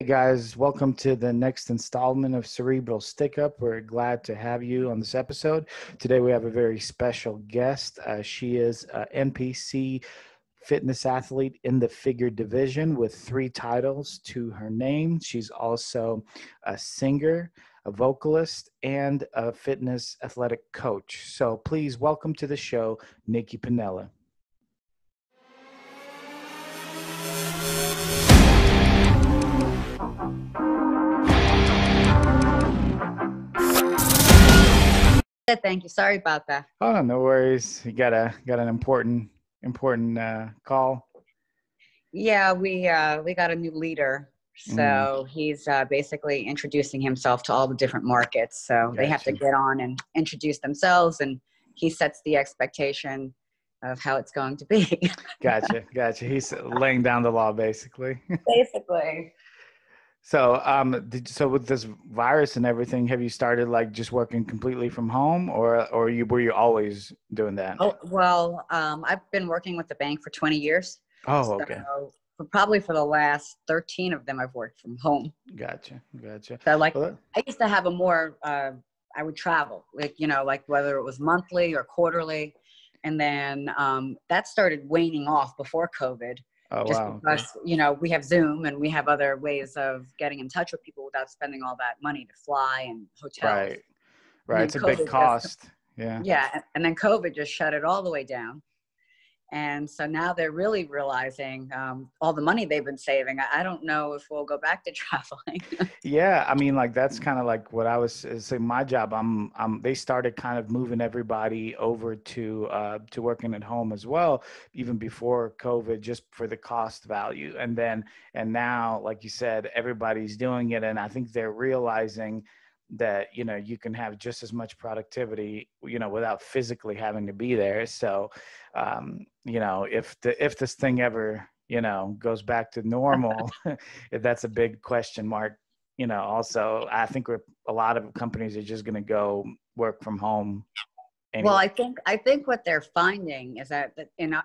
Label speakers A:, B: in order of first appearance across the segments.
A: guys, welcome to the next installment of Cerebral Stick Up. We're glad to have you on this episode. Today we have a very special guest. She is an NPC fitness athlete in the figure division with 3 titles to her name. She's also a singer, a vocalist, and a fitness athletic coach. So please welcome to the show, Nikki Pennella.
B: Thank you. Sorry about that.
A: Oh, no worries. You got an important call.
B: Yeah, we got a new leader, so he's basically introducing himself to all the different markets. So they have to get on and introduce themselves, and he sets the expectation of how it's going to be.
A: Gotcha. He's laying down the law, basically.
B: Basically.
A: So, so with this virus and everything, have you started like just working completely from home, or were you always doing that?
B: Oh, well, I've been working with the bank for 20 years.
A: Oh, okay.
B: So probably for the last 13 of them, I've worked from home.
A: Gotcha.
B: So like, I used to have a more, I would travel, like, like whether it was monthly or quarterly. And then that started waning off before COVID.
A: Oh,
B: just
A: wow.
B: because, we have Zoom and we have other ways of getting in touch with people without spending all that money to fly and hotels.
A: Right. It's a big cost.
B: Yeah. And then COVID just shut it all the way down. And so now they're really realizing all the money they've been saving. I don't know if we'll go back to traveling.
A: Yeah, I mean, like that's kind of like what I was saying. My job, they started kind of moving everybody over to working at home as well, even before COVID, just for the cost value. And now, like you said, everybody's doing it, and I think they're realizing that you can have just as much productivity without physically having to be there. So if this thing ever goes back to normal, that's a big question mark. Also I think a lot of companies are just going to go work from home anyway.
B: Well, I think what they're finding is that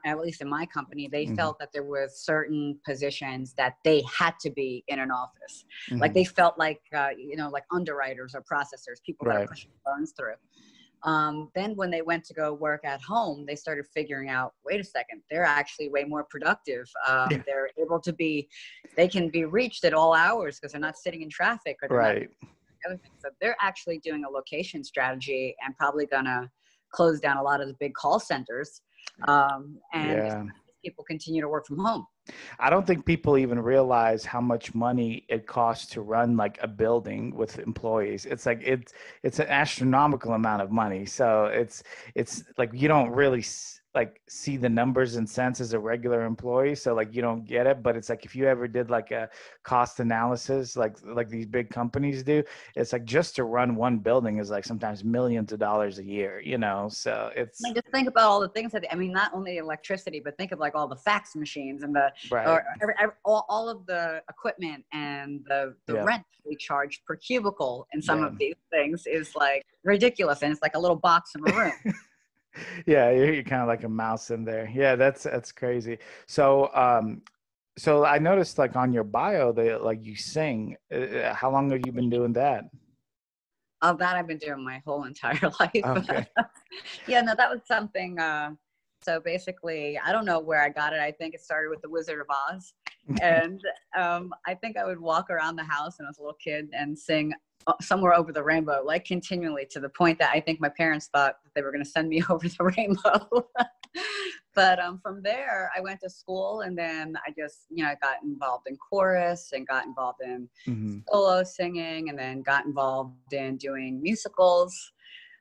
B: at least in my company, they felt that there was certain positions that they had to be in an office. Like they felt like, like underwriters or processors, people that are pushing loans through. Then when they went to go work at home, they started figuring out, wait a second, they're actually way more productive. They're able to they can be reached at all hours because they're not sitting in traffic. Or they're not, so they're actually doing a location strategy and probably gonna close down a lot of the big call centers, and people continue to work from home.
A: I don't think people even realize how much money it costs to run like a building with employees. It's like it's an astronomical amount of money. So it's like you don't really see the numbers and cents as a regular employee, so like you don't get it. But it's like if you ever did like a cost analysis like these big companies do, it's like just to run one building is like sometimes millions of dollars a year, so it's
B: just think about all the things that not only electricity, but think of like all the fax machines and all of the equipment and the rent we charge per cubicle in some of these things is like ridiculous, and it's like a little box in a room.
A: Yeah, you're kind of like a mouse in there. Yeah, that's crazy. So so I noticed like on your bio that like you sing. How long have you been doing that?
B: Oh, that I've been doing my whole entire life.
A: Okay.
B: Yeah, no, that was something. So basically, I don't know where I got it. I think it started with The Wizard of Oz. And I think I would walk around the house when I was a little kid and sing Somewhere Over the Rainbow, like continually, to the point that I think my parents thought that they were going to send me over the rainbow. But from there, I went to school, and then I just, got involved in chorus and got involved in solo singing, and then got involved in doing musicals,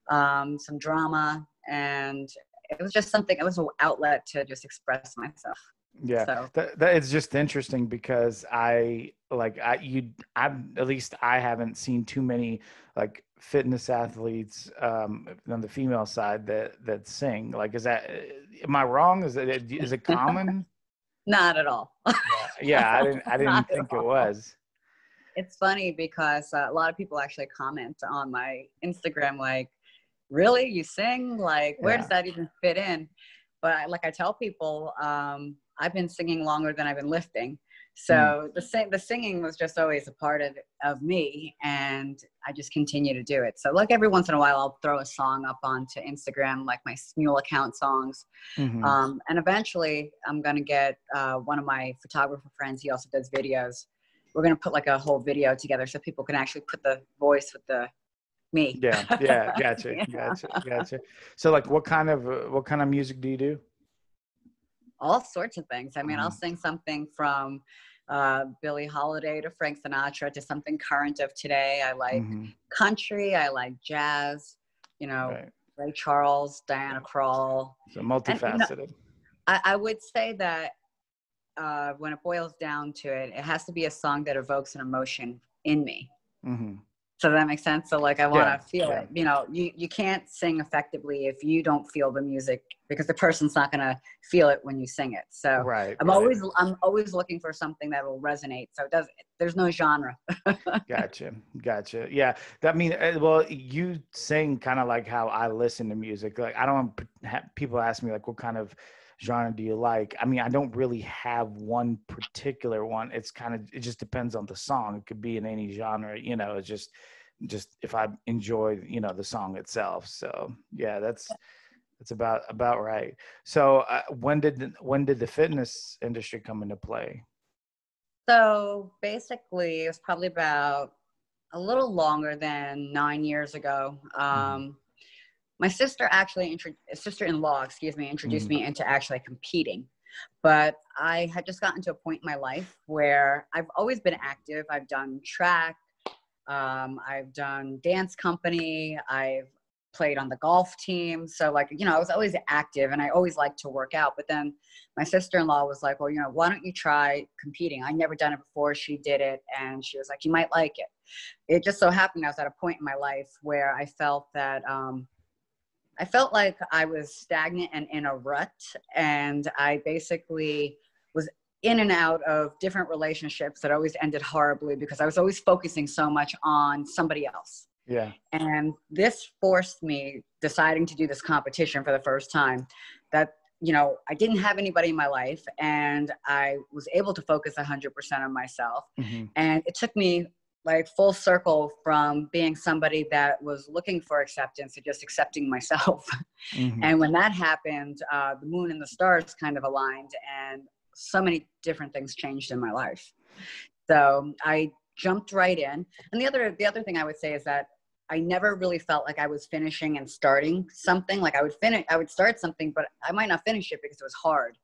B: some drama, and it was just something, it was an outlet to just express myself.
A: Yeah,
B: so
A: that it's just interesting because at least I haven't seen too many like fitness athletes on the female side that sing. Like, am I wrong? Is it common?
B: Not at all.
A: Yeah, I didn't think it was.
B: It's funny because a lot of people actually comment on my Instagram, like, really, you sing? Like, where does that even fit in? But like I tell people, I've been singing longer than I've been lifting. So the singing was just always a part of me, and I just continue to do it. So like every once in a while, I'll throw a song up onto Instagram, like my Mule account songs. And eventually I'm going to get one of my photographer friends. He also does videos. We're going to put like a whole video together so people can actually put the voice with the me.
A: Yeah. Gotcha.
B: Yeah.
A: Gotcha. So like what kind of music do you do?
B: All sorts of things. I mean, I'll sing something from Billie Holiday to Frank Sinatra to something current of today. I like country. I like jazz, you know, Ray Charles, Diana Krall.
A: So multifaceted. And, you know,
B: I would say that when it boils down to it, it has to be a song that evokes an emotion in me. So that makes sense. So like, I want to feel it, you know, you can't sing effectively if you don't feel the music, because the person's not going to feel it when you sing it. So I'm always looking for something that will resonate. So there's no genre.
A: Gotcha. Yeah. That mean, well, you sing kind of like how I listen to music. Like I don't have people ask me like, what kind of genre do you like? I mean, I don't really have one particular one. It just depends on the song. It could be in any genre, you know, it's just if I enjoy, you know, the song itself. So yeah, that's about right. So when did the fitness industry come into play?
B: So basically it was probably about a little longer than 9 years ago. My sister-in-law, introduced me into actually competing. But I had just gotten to a point in my life where I've always been active. I've done track, I've done dance company, I've played on the golf team. So like, you know, I was always active and I always liked to work out. But then my sister-in-law was like, well, you know, why don't you try competing? I never done it before. She did it. And she was like, you might like it. It just so happened I was at a point in my life where I felt that, I felt like I was stagnant and in a rut, and I basically was in and out of different relationships that always ended horribly because I was always focusing so much on somebody else.
A: Yeah. And
B: this forced me, deciding to do this competition for the first time, that, you know, I didn't have anybody in my life and I was able to focus 100% on myself. And it took me like full circle from being somebody that was looking for acceptance to just accepting myself. And when that happened, the moon and the stars kind of aligned and so many different things changed in my life. So I jumped right in. And the other thing I would say is that I never really felt like I was finishing and starting something. Like I would start something, but I might not finish it because it was hard.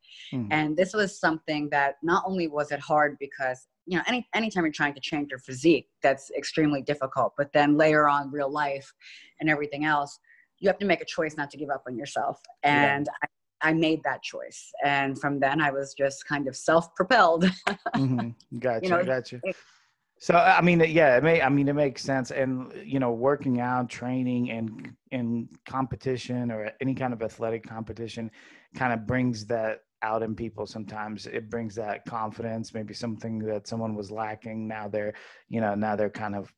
B: And this was something that not only was it hard because, you know, anytime you're trying to change your physique, that's extremely difficult. But then layer on real life and everything else, you have to make a choice not to give up on yourself. And I made that choice. And from then I was just kind of self-propelled.
A: Gotcha.
B: You know,
A: Gotcha. So, I mean, yeah, it makes sense. And, you know, working out, training and competition or any kind of athletic competition kind of brings that out in people. Sometimes it brings that confidence, maybe something that someone was lacking. Now they're kind of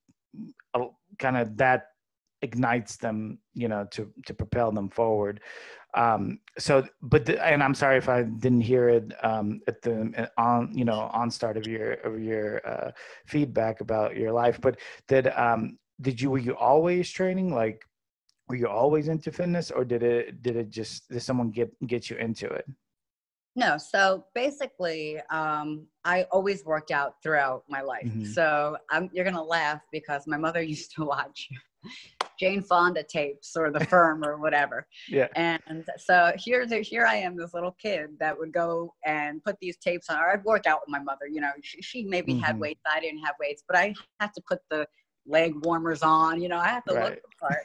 A: that ignites them, you know, to propel them forward. And I'm sorry if I didn't hear it at the onstart of your feedback about your life, but were you always training? Like, were you always into fitness, or did someone get you into it?
B: No. So basically, I always worked out throughout my life. So you're going to laugh because my mother used to watch Jane Fonda tapes or The Firm or whatever. Yeah. And so here I am, this little kid that would go and put these tapes on, or I'd work out with my mother. You know, she maybe had weights. I didn't have weights, but I had to put the leg warmers on. You know, I had to look the part.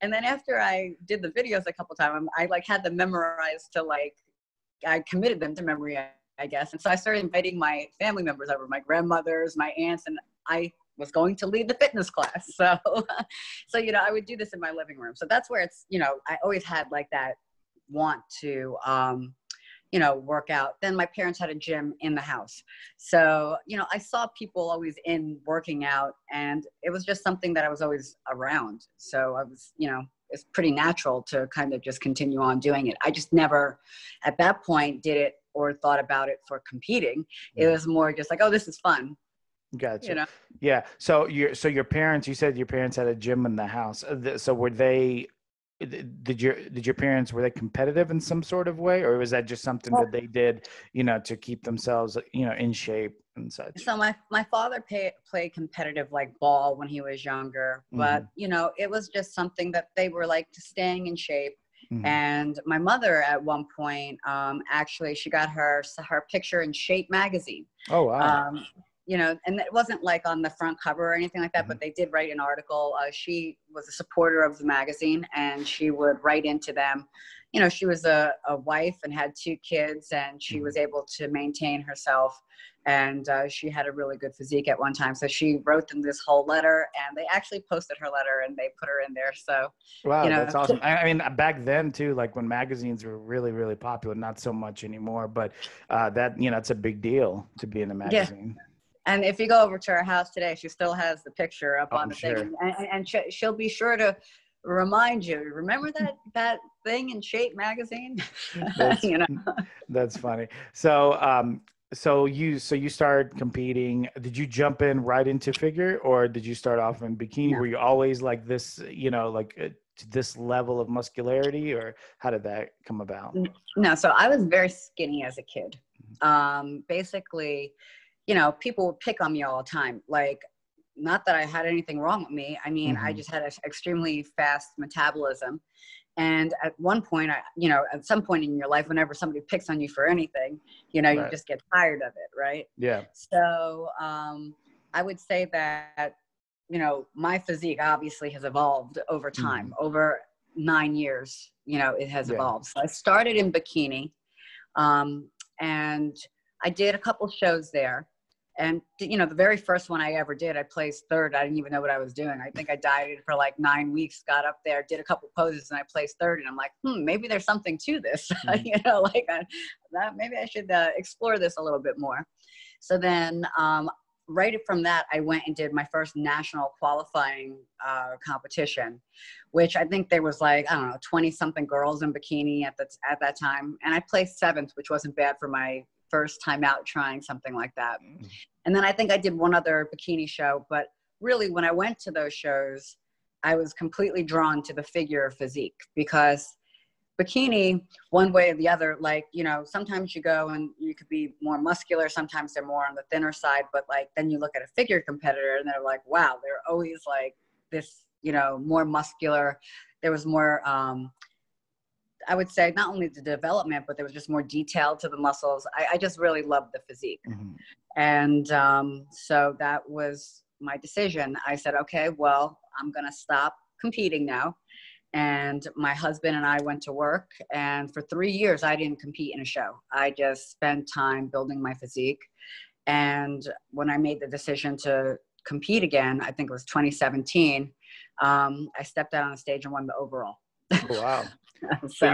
B: And then after I did the videos a couple times, I like had them memorized to like, I committed them to memory, I guess. And so I started inviting my family members over, my grandmothers, my aunts, and I was going to lead the fitness class. So, you know, I would do this in my living room. So that's where it's, you know, I always had like that want to, you know, work out. Then my parents had a gym in the house. So, you know, I saw people always in working out, and it was just something that I was always around. So I was, you know, it's pretty natural to kind of just continue on doing it. I just never, at that point, did it or thought about it for competing. It was more just like, oh, this is fun.
A: Gotcha.
B: You know?
A: Yeah. So your parents, you said your parents had a gym in the house. So were they, did your parents, were they competitive in some sort of way, or was that just something that they did, to keep themselves, in shape and such?
B: So my father played competitive like ball when he was younger, but it was just something that they were like staying in shape. And my mother at one point, actually, she got her picture in Shape magazine.
A: Oh, wow.
B: And it wasn't like on the front cover or anything like that, but they did write an article. She was a supporter of the magazine, and she would write into them. She was a wife and had 2 kids, and she was able to maintain herself. And she had a really good physique at one time. So she wrote them this whole letter, and they actually posted her letter and they put her in there. So,
A: wow, that's awesome. I mean, back then too, like when magazines were really, really popular, not so much anymore, but that, it's a big deal to be in a magazine.
B: Yeah. And if you go over to her house today, she still has the picture up on the
A: sure.
B: thing, and she'll be sure to remind you. Remember that thing in Shape magazine?
A: That's funny. So, so you started competing. Did you jump in right into figure, or did you start off in bikini?
B: No.
A: Were you always like this, to this level of muscularity, or how did that come about?
B: No. So I was very skinny as a kid. Basically, people would pick on me all the time. Like, not that I had anything wrong with me. I mean, I just had an extremely fast metabolism. And at one point, at some point in your life, whenever somebody picks on you for anything, you just get tired of it. Right.
A: Yeah.
B: So I would say that, my physique obviously has evolved over time. Over 9 years, it has evolved. So I started in bikini, and I did a couple shows there. And, the very first one I ever did, I placed 3rd. I didn't even know what I was doing. I think I dieted for like 9 weeks, got up there, did a couple poses, and I placed 3rd. And I'm like, maybe there's something to this, maybe I should explore this a little bit more. So then right from that, I went and did my first national qualifying competition, which I think there was like, I don't know, 20 something girls in bikini at that time. And I placed 7th, which wasn't bad for my first time out trying something like that. And then I think I did one other bikini show, but really when I went to those shows, I was completely drawn to the figure physique, because bikini, one way or the other, like, sometimes you go and you could be more muscular, sometimes they're more on the thinner side, but like, then you look at a figure competitor and they're like, wow, they're always like this, more muscular. There was more, I would say not only the development, but there was just more detail to the muscles. I just really loved the physique. And so that was my decision. I said, okay, well, I'm going to stop competing now. And my husband and I went to work. And for 3 years, I didn't compete in a show. I just spent time building my physique. And when I made the decision to compete again, I think it was 2017, I stepped out on the stage and won the overall.
A: Oh, wow. So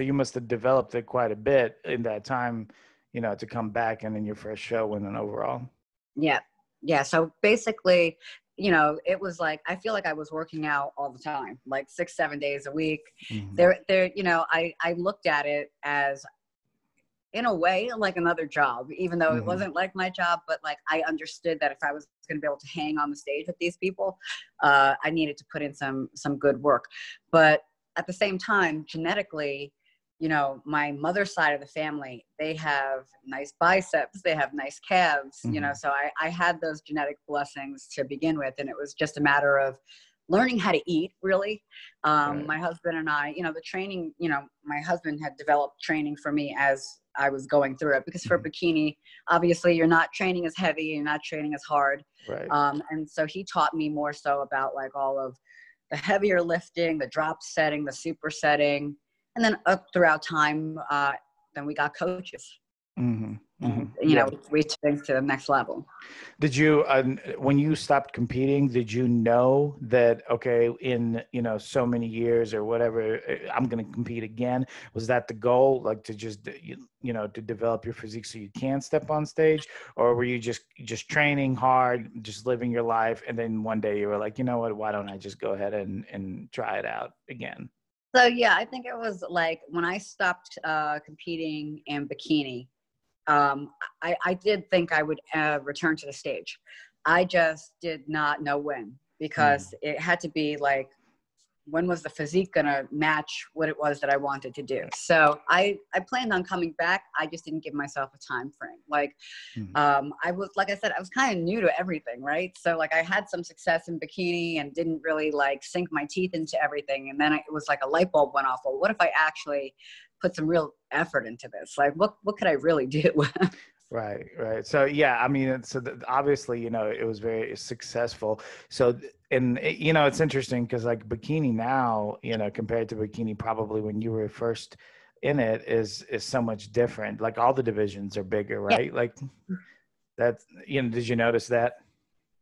A: you must have developed it quite a bit in that time, to come back and in your first show win an overall.
B: Yeah. Yeah. So basically, it was like, I feel like I was working out all the time, like 6-7 days a week. I looked at it as, in a way, like another job, even though it wasn't like my job, but like I understood that if I was going to be able to hang on the stage with these people, I needed to put in some good work. But at the same time, genetically, my mother's side of the family, they have nice biceps, they have nice calves, so I had those genetic blessings to begin with. And it was just a matter of learning how to eat, really. My husband and I, the training, my husband had developed training for me as I was going through it, because for bikini, obviously you're not training as heavy, you're not training as hard.
A: Right.
B: And so he taught me more so about like all of the heavier lifting, the drop setting, the super setting. And then up throughout time, then we got coaches. We took things to the next level.
A: Did you, when you stopped competing, did you know that, okay, in, so many years or whatever, I'm going to compete again? Was that the goal? Like to just, to develop your physique so you can step on stage? Or were you just training hard, just living your life? And then one day you were like, you know what, why don't I just go ahead and try it out again?
B: So yeah, I think it was like when I stopped competing in bikini, I did think I would return to the stage. I just did not know when, because it had to be like, when was the physique gonna match what it was that I wanted to do? So I planned on coming back. I just didn't give myself a time frame. Like, I was, like I said, I was kind of new to everything, right? So like I had some success in bikini and didn't really like sink my teeth into everything. And then it was like a light bulb went off. Well, what if I actually put some real effort into this? Like, what could I really do?
A: Right, right. So yeah, I mean, obviously, you know, it was very successful. So, and you know, it's interesting because like bikini now, you know, compared to bikini probably when you were first in it is so much different. Like all the divisions are bigger,
B: Yeah.
A: right? Like that, you know, did you notice that?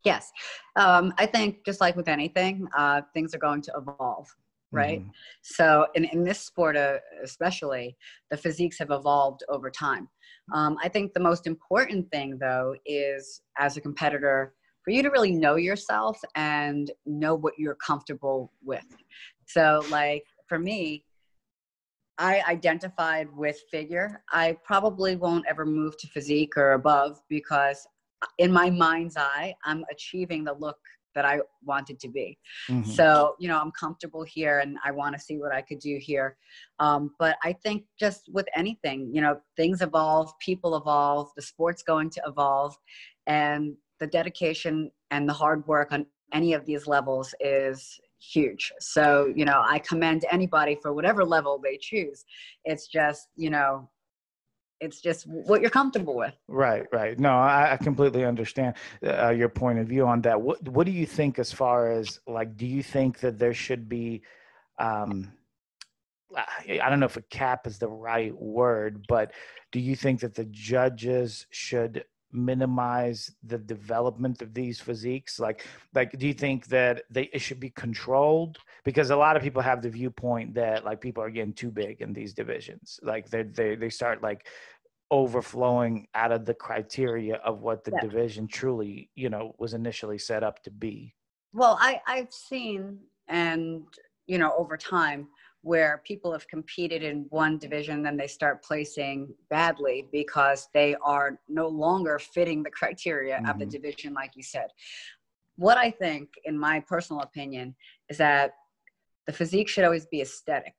B: Yes. I think just like with anything, things are going to evolve, right?
A: Mm-hmm.
B: So in this sport, especially, the physiques have evolved over time. I think the most important thing, though, is as a competitor, for you to really know yourself and know what you're comfortable with. So like for me, I identified with figure. I probably won't ever move to physique or above, because in my mind's eye, I'm achieving the look that I wanted to be.
A: Mm-hmm.
B: So, you know, I'm comfortable here and I want to see what I could do here. But I think just with anything, you know, things evolve, people evolve, the sport's going to evolve, and the dedication and the hard work on any of these levels is huge. So, you know, I commend anybody for whatever level they choose. It's just, you know, it's just what you're comfortable with.
A: Right, right. No, I completely understand your point of view on that. What do you think as far as like, do you think that there should be, um, I don't know if a cap is the right word, but do you think that the judges should minimize the development of these physiques? Like, do you think that it should be controlled? Because a lot of people have the viewpoint that like people are getting too big in these divisions. Like they start like overflowing out of the criteria of what the
B: Yeah.
A: division truly, you know, was initially set up to be.
B: Well, I've seen, and, you know, over time, where people have competed in one division, then they start placing badly because they are no longer fitting the criteria of the
A: Mm-hmm.
B: division, like you said. What I think, in my personal opinion, is that the physique should always be aesthetic,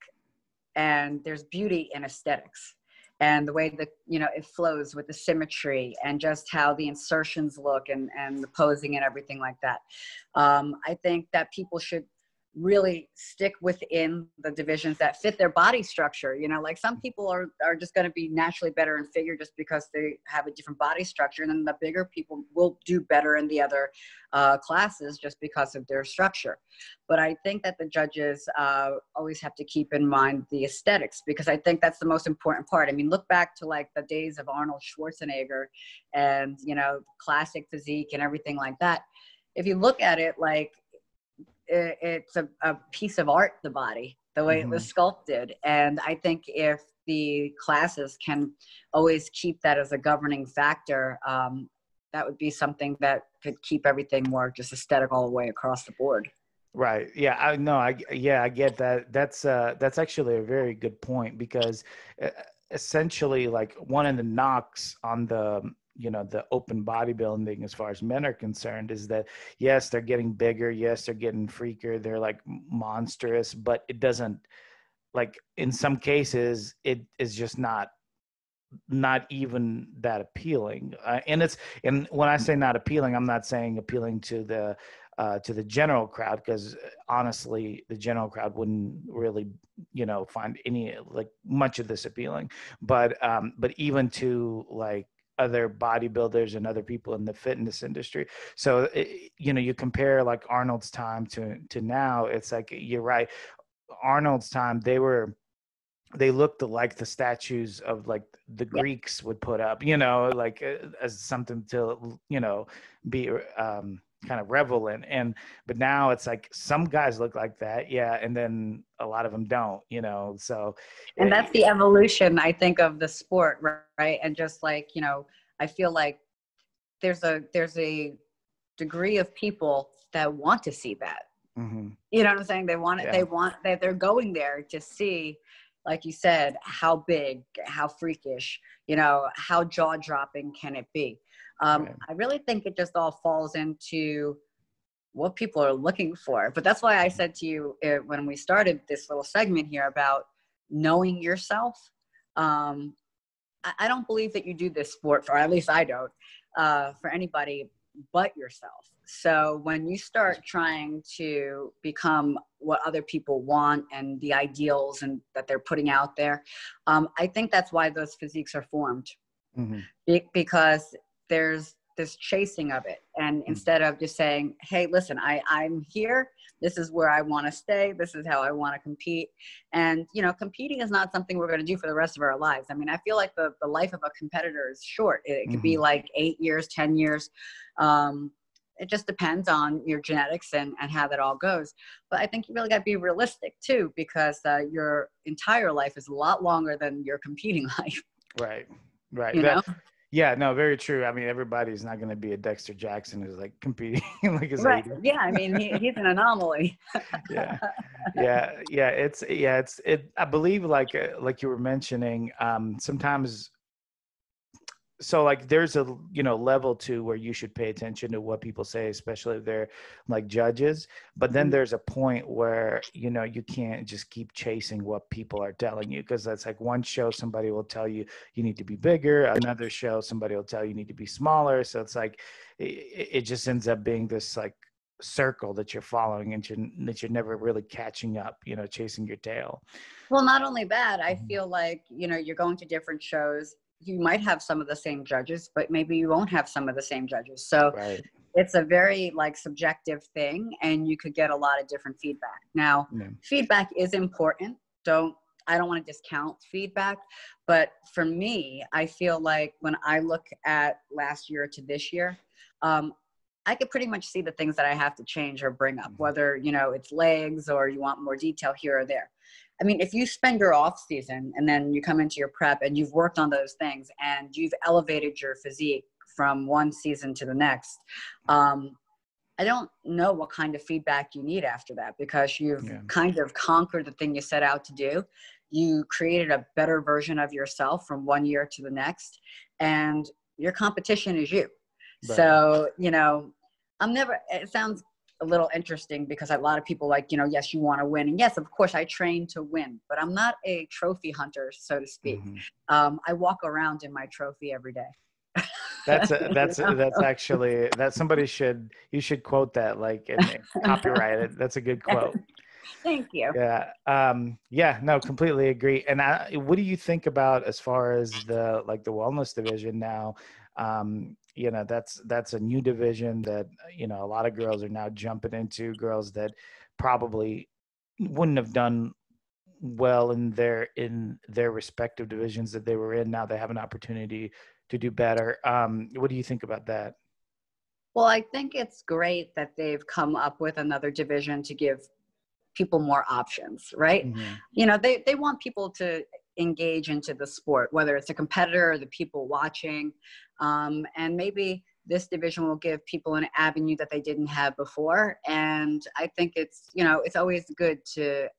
B: and there's beauty in aesthetics, and the way that, you know, it flows with the symmetry and just how the insertions look, and the posing and everything like that. I think that people should really stick within the divisions that fit their body structure. You know, like some people are just going to be naturally better in figure just because they have a different body structure, and then the bigger people will do better in the other classes just because of their structure. But I think that the judges always have to keep in mind the aesthetics, because I think that's the most important part. I mean, look back to like the days of Arnold Schwarzenegger and, you know, classic physique and everything like that. If you look at it, like, it's a piece of art, the body, the way it
A: Mm-hmm.
B: was sculpted. And I think if the classes can always keep that as a governing factor, that would be something that could keep everything more just aesthetic all the way across the board.
A: Right. Yeah. I get that. That's actually a very good point, because uh, essentially like one of the knocks on the, you know, the open bodybuilding as far as men are concerned is that, yes, they're getting bigger. Yes, they're getting freakier. They're like monstrous, but it doesn't, like in some cases, it is just not even that appealing. And when I say not appealing, I'm not saying appealing to the general crowd, because honestly, the general crowd wouldn't really, you know, find any like much of this appealing. But even to like other bodybuilders and other people in the fitness industry. So, you know, you compare like Arnold's time to now, it's like, you're right. Arnold's time, they looked like the statues of like the
B: Yeah.
A: Greeks would put up, you know, like as something to, you know, be kind of revel in. But now it's like some guys look like that. Yeah. And then a lot of them don't, you know, so.
B: And that's the evolution, I think, of the sport, right? And just like, you know, I feel like there's a degree of people that want to see that. You know what I'm saying? They want it.
A: Yeah.
B: They want that. They're going there to see, like you said, how big, how freakish, you know, how jaw dropping can it be?
A: Right.
B: I really think it just all falls into what people are looking for. But that's why I said to you when we started this little segment here about knowing yourself. I don't believe that you do this sport for, or at least I don't, for anybody but yourself. So when you start trying to become what other people want and the ideals and that they're putting out there, I think that's why those physiques are formed. Because there's this chasing of it. And instead of just saying, hey, listen, I'm here. This is where I want to stay. This is how I want to compete. And, you know, competing is not something we're going to do for the rest of our lives. I mean, I feel like the life of a competitor is short. It could be like 8 years, 10 years. It just depends on your genetics and how that all goes. But I think you really got to be realistic too, because your entire life is a lot longer than your competing life.
A: Right. Right.
B: You know?
A: Yeah, no, very true. I mean, everybody's not going to be a Dexter Jackson who's like competing like his
B: Right.
A: 80.
B: Yeah. I mean, he's an anomaly.
A: Yeah. I believe like you were mentioning, sometimes, so like there's a, you know, level to where you should pay attention to what people say, especially if they're like judges. But then there's a point where, you know, you can't just keep chasing what people are telling you, because that's like one show somebody will tell you you need to be bigger, another show somebody will tell you need to be smaller. So it's like it just ends up being this like circle that you're following and that you're never really catching up, you know, chasing your tail.
B: Well, not only that, I feel like, you know, you're going to different shows. You might have some of the same judges, but maybe you won't have some of the same judges. So
A: Right.
B: it's a very like subjective thing, and you could get a lot of different feedback. Now, feedback is important. I don't want to discount feedback, but for me, I feel like when I look at last year to this year, I could pretty much see the things that I have to change or bring up, whether, you know, it's legs or you want more detail here or there. I mean, if you spend your off season and then you come into your prep and you've worked on those things and you've elevated your physique from one season to the next, I don't know what kind of feedback you need after that, because you've kind of conquered the thing you set out to do. You created a better version of yourself from one year to the next, and your competition is you. Right. So, you know, it sounds a little interesting because a lot of people like, you know, yes, you want to win. And yes, of course I train to win, but I'm not a trophy hunter, so to speak. I walk around in my trophy every day.
A: That's actually, you should quote that, like, and copyright it. That's a good quote.
B: Thank you.
A: Yeah, no, completely agree. And what do you think about as far as the wellness division now? You know, that's a new division that, you know, a lot of girls are now jumping into, girls that probably wouldn't have done well in their respective divisions that they were in. Now they have an opportunity to do better. What do you think about that?
B: Well, I think it's great that they've come up with another division to give people more options, right? You know, they want people to engage into the sport, whether it's a competitor or the people watching. And maybe this division will give people an avenue that they didn't have before. And I think it's, you know, it's always good to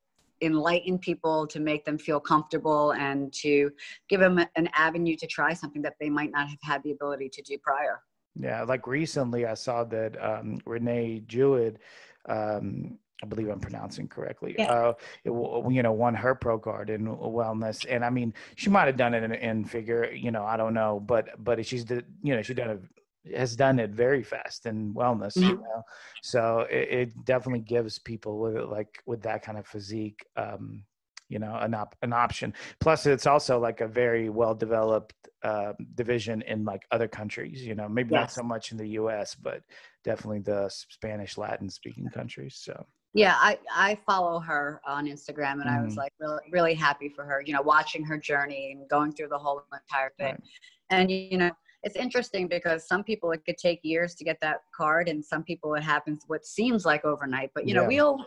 B: enlighten people, to make them feel comfortable, and to give them an avenue to try something that they might not have had the ability to do prior.
A: Yeah, like recently I saw that Renee Jewett, I believe I'm pronouncing correctly, you know, won her pro card in wellness. And I mean, she might have done it in figure, you know, I don't know, but she's has done it very fast in wellness, you know, so it definitely gives people with that kind of physique, you know, an option. Plus it's also like a very well developed division in like other countries, you know, maybe not so much in the US, but definitely the Spanish Latin speaking countries. So
B: yeah, I follow her on Instagram, and I was like really, really happy for her, you know, watching her journey and going through the whole entire thing. Right. And, you know, it's interesting because some people, it could take years to get that card, and some people it happens what seems like overnight. But, you know, we all,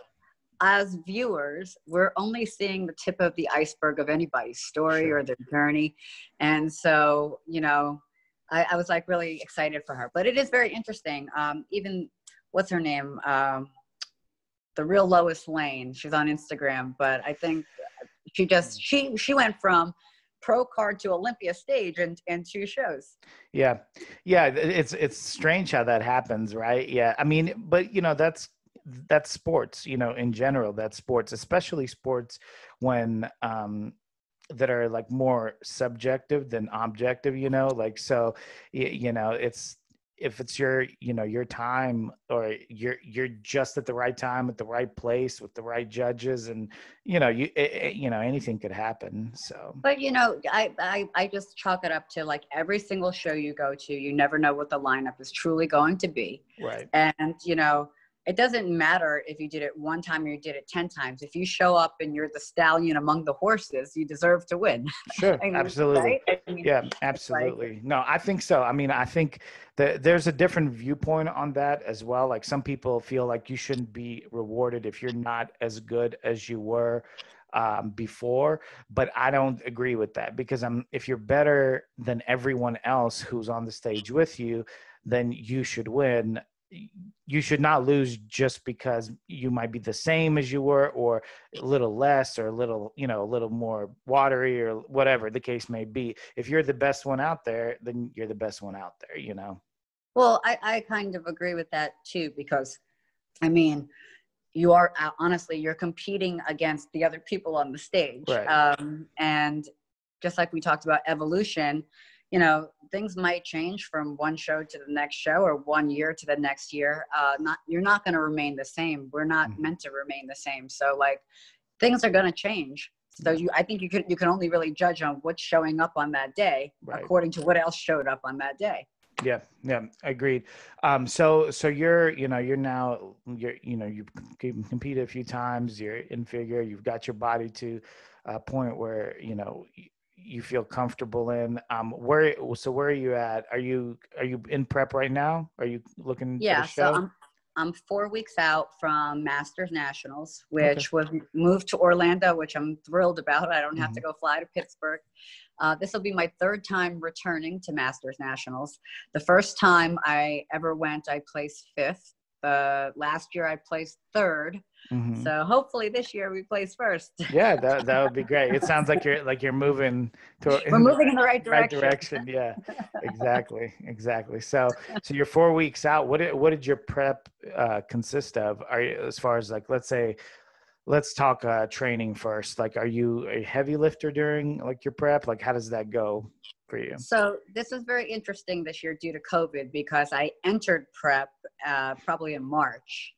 B: as viewers, we're only seeing the tip of the iceberg of anybody's story or their journey. And so, you know, I was like really excited for her. But it is very interesting. Even, what's her name? the real Lois Lane. She's on Instagram, but I think she went from pro card to Olympia stage in 2 shows.
A: Yeah. Yeah. It's strange how that happens, right? Yeah. I mean, but that's sports, in general, that's sports, especially sports when, that are like more subjective than objective, like, so, it's, if it's your time, or you're just at the right time at the right place with the right judges, and anything could happen. So,
B: but I just chalk it up to, like, every single show you go to, you never know what the lineup is truly going to be.
A: right.
B: And it doesn't matter if you did it 1 time or you did it 10 times. If you show up and you're the stallion among the horses, you deserve to win.
A: Sure.
B: I mean,
A: Absolutely.
B: right? I mean,
A: Yeah, absolutely. No, I think so. I mean, I think that there's a different viewpoint on that as well. Like, some people feel like you shouldn't be rewarded if you're not as good as you were before, but I don't agree with that, because if you're better than everyone else who's on the stage with you, then you should win. You should not lose just because you might be the same as you were, or a little less, or a little more watery, or whatever the case may be. If you're the best one out there, then you're the best one out there,
B: Well, I kind of agree with that too, because I mean, you are honestly, you're competing against the other people on the stage.
A: Right.
B: And just like we talked about evolution, things might change from one show to the next show, or 1 year to the next year. You're not going to remain the same. We're not meant to remain the same. So, like, things are going to change. So I think you can only really judge on what's showing up on that day, right, according to what else showed up on that day.
A: Yeah. Agreed. So you're now, you've competed a few times, you're in figure, you've got your body to a point where, you feel comfortable in. Where are you at? Are you in prep right now? Are you looking at a show?
B: So I'm 4 weeks out from Masters Nationals, which was moved to Orlando, which I'm thrilled about. I don't have to go fly to Pittsburgh. This will be my 3rd time returning to Masters Nationals. The first time I ever went, I placed 5th. Last year I placed 3rd. So hopefully this year we place 1st.
A: Yeah, that would be great. It sounds like you're moving
B: We're moving in the right direction.
A: Right direction. Yeah, exactly. So you're 4 weeks out. What did your prep consist of? Are you, as far as, like, let's talk training first. Like, are you a heavy lifter during, like, your prep? Like, how does that go for you?
B: So this was very interesting this year due to COVID, because I entered prep probably in March.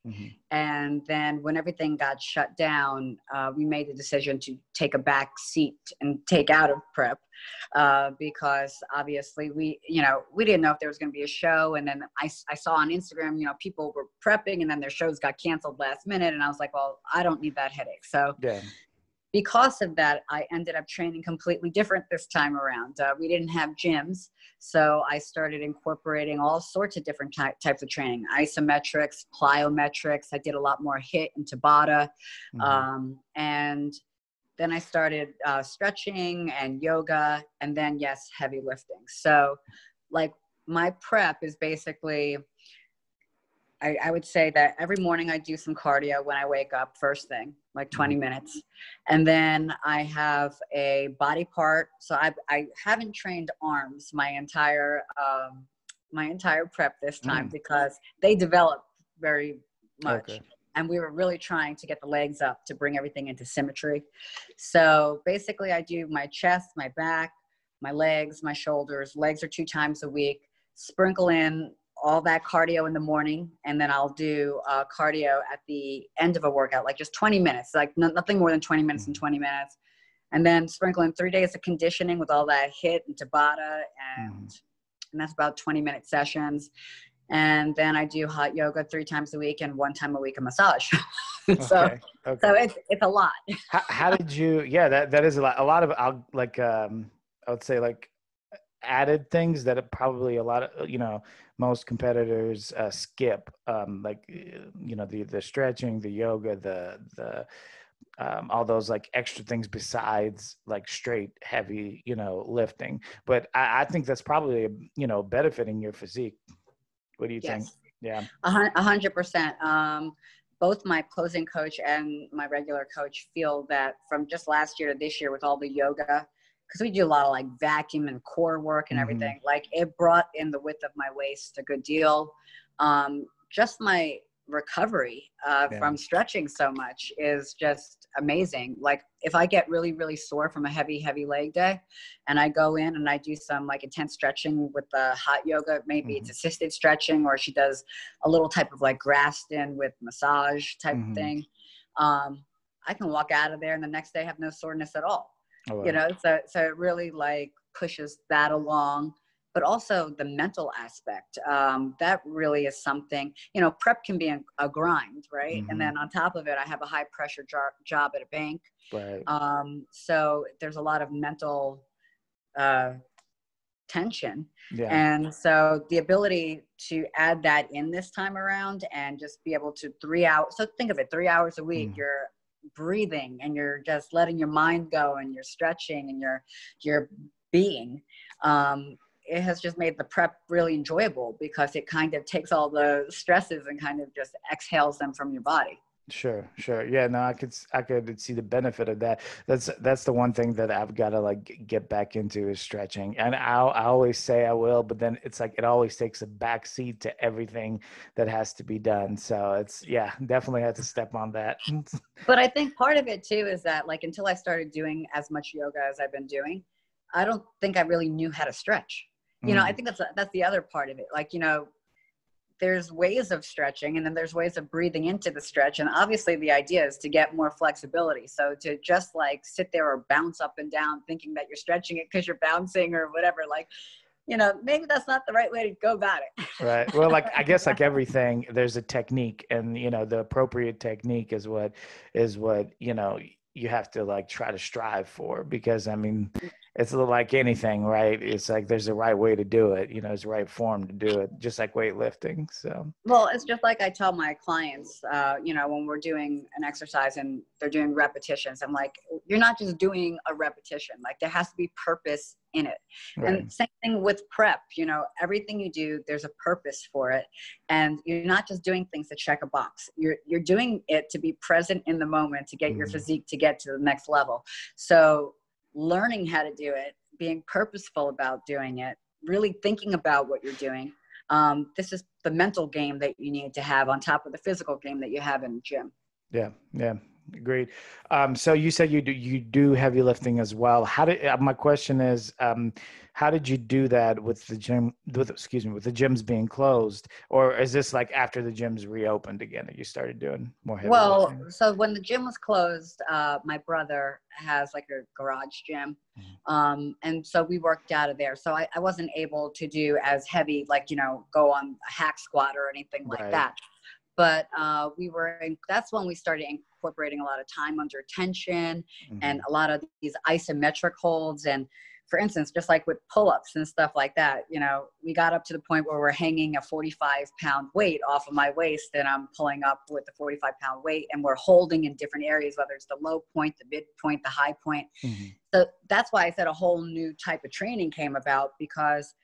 B: And then when everything got shut down, we made the decision to take a back seat and take out of prep, because obviously we didn't know if there was going to be a show. And then I saw on Instagram, people were prepping and then their shows got canceled last minute. And I was like, well, I don't need that headache. So
A: yeah.
B: Because of that, I ended up training completely different this time around. We didn't have gyms, so I started incorporating all sorts of different types of training: isometrics, plyometrics. I did a lot more HIIT and Tabata, and then I started stretching and yoga, and then heavy lifting. So, like, my prep is basically, I would say that every morning I do some cardio when I wake up, first thing, like 20 minutes. And then I have a body part. So I haven't trained arms my entire prep this time, because they develop very much. And we were really trying to get the legs up to bring everything into symmetry. So basically I do my chest, my back, my legs, my shoulders. Legs are 2 times a week. Sprinkle in all that cardio in the morning, and then I'll do cardio at the end of a workout, like just 20 minutes, like nothing more than 20 minutes and 20 minutes. And then sprinkle in 3 days of conditioning with all that HIIT and Tabata, and that's about 20-minute sessions. And then I do hot yoga 3 times a week, and 1 time a week a massage. So it's a lot.
A: How did you, that is a lot of, I would say, like, added things that probably a lot of, most competitors skip, like, the stretching, the yoga, the all those, like, extra things besides, like, straight heavy, lifting. But I think that's probably, benefiting your physique. What do you think? Yeah.
B: 100%. both my posing coach and my regular coach feel that from just last year to this year with all the yoga, because we do a lot of like vacuum and core work and everything, like it brought in the width of my waist a good deal. Just my recovery from stretching so much is just amazing. Like if I get really, really sore from a heavy leg day and I go in and I do some like intense stretching with the hot yoga, maybe it's assisted stretching, or she does a little type of like Graston with massage type thing. I can walk out of there and the next day have no soreness at all. Oh, wow. You know, so it really like pushes that along. But also the mental aspect, that really is something, you know, prep can be a grind, right? And then on top of it, I have a high pressure job at a bank. Right. So there's a lot of mental tension. Yeah. And so the ability to add that in this time around and just be able to 3 hours. So think of it, 3 hours a week, you're breathing and you're just letting your mind go and you're stretching and you're being, it has just made the prep really enjoyable because it kind of takes all the stresses and kind of just exhales them from your body.
A: Sure. Yeah, no, I could see the benefit of that. That's the one thing that I've got to like get back into is stretching. And I always say I will, but then it's like, it always takes a back seat to everything that has to be done. So it's, yeah, definitely had to step on that.
B: But I think part of it too is that like, until I started doing as much yoga as I've been doing, I don't think I really knew how to stretch. You know, I think that's the other part of it. Like, you know, there's ways of stretching and then there's ways of breathing into the stretch. And obviously the idea is to get more flexibility. So to just like sit there or bounce up and down thinking that you're stretching it because you're bouncing or whatever, like, you know, maybe that's not the right way to go about it.
A: Right. Well, like, I guess like everything, there's a technique, and, you know, the appropriate technique is what, you know, you have to like try to strive for, because I mean, it's a little like anything, right? It's like, there's a right way to do it, you know, there's a right form to do it, just like weightlifting. So,
B: well, it's just like I tell my clients, you know, when we're doing an exercise and they're doing repetitions, I'm like, you're not just doing a repetition, like there has to be purpose in it. Right. And same thing with prep, you know, everything you do, there's a purpose for it. And you're not just doing things to check a box. You're doing it to be present in the moment, to get your physique to get to the next level. So learning how to do it, being purposeful about doing it, really thinking about what you're doing. This is the mental game that you need to have on top of the physical game that you have in the gym.
A: Yeah. Agreed. So you said you do heavy lifting as well. My question is, how did you do that with the gym, with the gyms being closed? Or is this like after the gyms reopened again that you started doing more heavy lifting?
B: So when the gym was closed, my brother has like a garage gym. And so we worked out of there. So I wasn't able to do as heavy, like, you know, go on a hack squat or anything like that. But that's when we started incorporating a lot of time under tension and a lot of these isometric holds. And for instance, just like with pull-ups and stuff like that, you know, we got up to the point where we're hanging a 45-pound weight off of my waist and I'm pulling up with the 45-pound weight and we're holding in different areas, whether it's the low point, the midpoint, the high point. So that's why I said a whole new type of training came about, because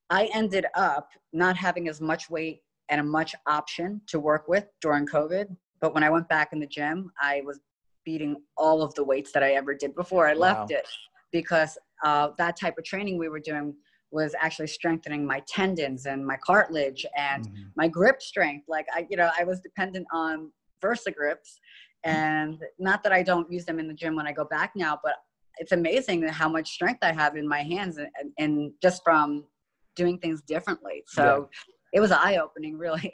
B: I ended up not having as much weight and a much option to work with during COVID. But when I went back in the gym, I was beating all of the weights that I ever did before I left it, because that type of training we were doing was actually strengthening my tendons and my cartilage and my grip strength. Like I was dependent on Versa grips, and not that I don't use them in the gym when I go back now, but it's amazing how much strength I have in my hands and just from doing things differently. So it was eye-opening, really.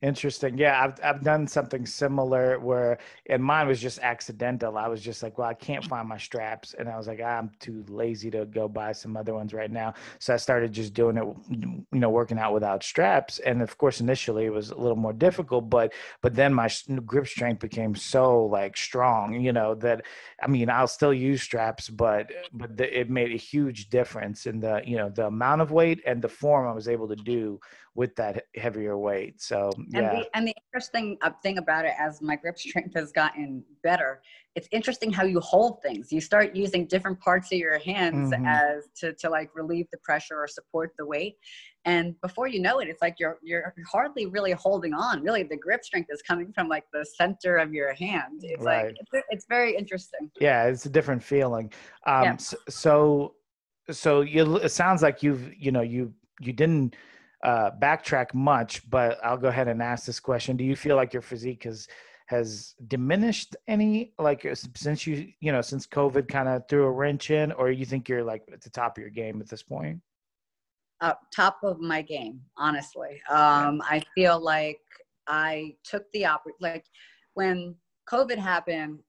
A: Interesting. Yeah, I've done something similar where, and mine was just accidental. I was just like, well, I can't find my straps. And I was like, I'm too lazy to go buy some other ones right now. So I started just doing it, you know, working out without straps. And of course, initially it was a little more difficult, but then my grip strength became so like strong, you know, that, I mean, I'll still use straps, but it made a huge difference in the, you know, the amount of weight and the form I was able to do with that heavier weight. So yeah.
B: And the interesting thing about it, as my grip strength has gotten better, it's interesting how you hold things. You start using different parts of your hands as to like relieve the pressure or support the weight. And before you know it, it's like you're hardly really holding on. Really, the grip strength is coming from like the center of your hand. It's like, it's very interesting.
A: Yeah, it's a different feeling. So it sounds like you didn't backtrack much, but I'll go ahead and ask this question. Do you feel like your physique has diminished any, like since since COVID kind of threw a wrench in, or you think you're like at the top of your game at this point?
B: Top of my game, honestly. I feel like I took the like when COVID happened,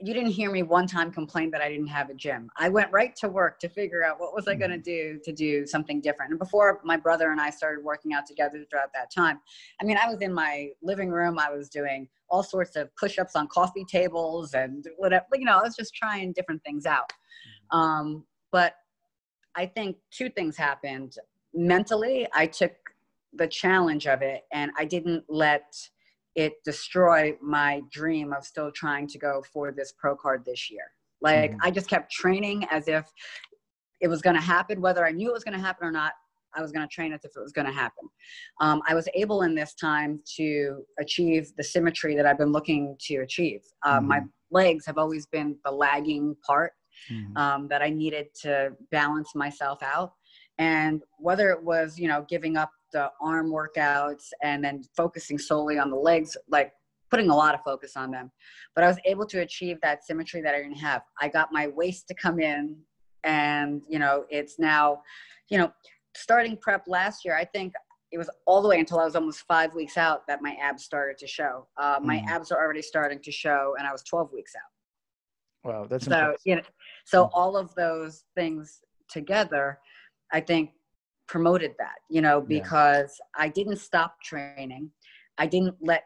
B: you didn't hear me one time complain that I didn't have a gym. I went right to work to figure out what was I going to do something different. And before my brother and I started working out together throughout that time, I mean, I was in my living room. I was doing all sorts of push-ups on coffee tables and whatever, I was just trying different things out. But I think two things happened. Mentally, I took the challenge of it and I didn't let it destroy my dream of still trying to go for this pro card this year. Like I just kept training as if it was going to happen, whether I knew it was going to happen or not. I was going to train as if it was going to happen. I was able in this time to achieve the symmetry that I've been looking to achieve. My legs have always been the lagging part that I needed to balance myself out. And whether it was, giving up the arm workouts and then focusing solely on the legs, like putting a lot of focus on them, but I was able to achieve that symmetry that I didn't have. I got my waist to come in and, it's now, starting prep last year, I think it was all the way until I was almost 5 weeks out that my abs started to show. My abs are already starting to show and I was 12 weeks out.
A: Wow. That's
B: so, so all of those things together, I think promoted that, because I didn't stop training. I didn't let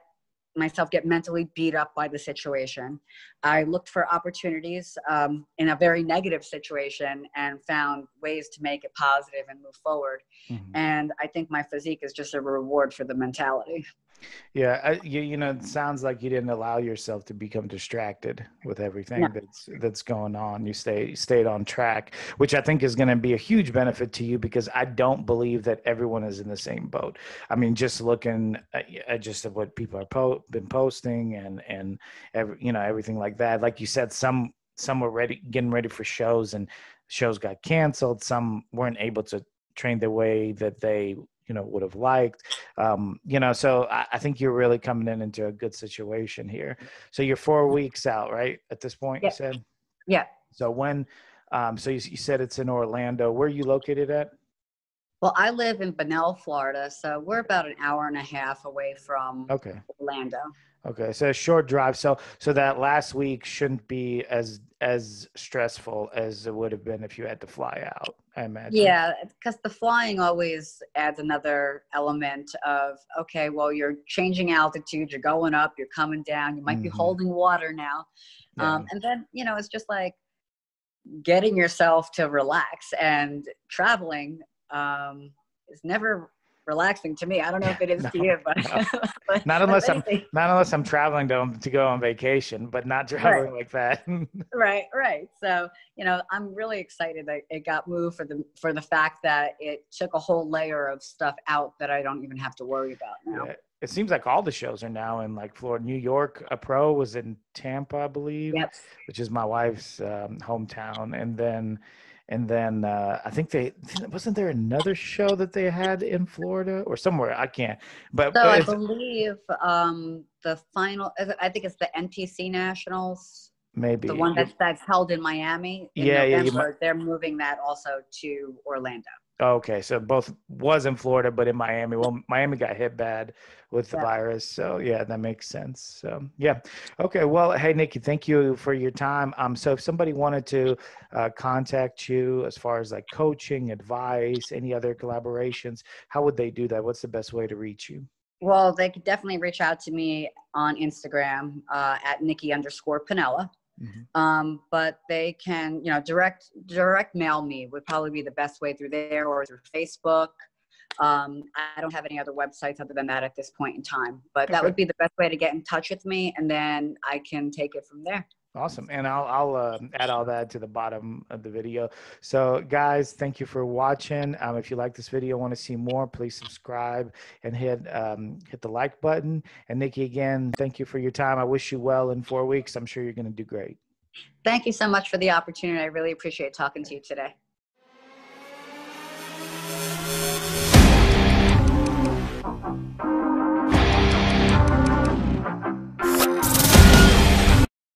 B: myself get mentally beat up by the situation. I looked for opportunities in a very negative situation and found ways to make it positive and move forward. And I think my physique is just a reward for the mentality.
A: Yeah, it sounds like you didn't allow yourself to become distracted with everything that's going on. You stayed on track, which I think is going to be a huge benefit to you, because I don't believe that everyone is in the same boat. I mean, just looking at just what people are been posting and everything like that. Like you said, some were getting ready for shows and shows got canceled. Some weren't able to train the way that they would have liked, so I think you're really coming into a good situation here. So you're 4 weeks out, right? At this point, you said?
B: Yeah.
A: So when, so you said it's in Orlando. Where are you located at?
B: Well, I live in Pennella, Florida. So we're about an hour and a half away from Orlando.
A: Okay. So a short drive. So that last week shouldn't be as stressful as it would have been if you had to fly out, I imagine.
B: Yeah, because the flying always adds another element of, okay, well, you're changing altitude, you're going up, you're coming down, you might be holding water now. And then, it's just like getting yourself to relax, and traveling is never relaxing to me. I don't know if it is to you, but
A: not unless I'm traveling to go on vacation, but not traveling like that.
B: Right. So, I'm really excited that it got moved for the fact that it took a whole layer of stuff out that I don't even have to worry about now.
A: Yeah. It seems like all the shows are now in like Florida. New York, a pro was in Tampa, I believe, which is my wife's hometown. And then I think wasn't there another show that they had in Florida or somewhere? I can't. But
B: so I believe the final, I think it's the NPC Nationals.
A: Maybe
B: the one that's held in Miami in November. They're moving that also to Orlando.
A: Okay, so both was in Florida, but in Miami. Well, Miami got hit bad with the virus, so yeah, that makes sense. So yeah, okay. Well, hey Nikki, thank you for your time. So if somebody wanted to contact you as far as like coaching, advice, any other collaborations, how would they do that? What's the best way to reach you?
B: Well, they could definitely reach out to me on Instagram at Nikki_Pennella. But they can, direct mail me would probably be the best way through there, or through Facebook. I don't have any other websites other than that at this point in time, but that
A: Okay.
B: would be the best way to get in touch with me, and then I can take it from there.
A: Awesome. And I'll add all that to the bottom of the video. So guys, thank you for watching. If you like this video, want to see more, please subscribe and hit the like button. And Nikki, again, thank you for your time. I wish you well in 4 weeks. I'm sure you're going to do great.
B: Thank you so much for the opportunity. I really appreciate talking to you today.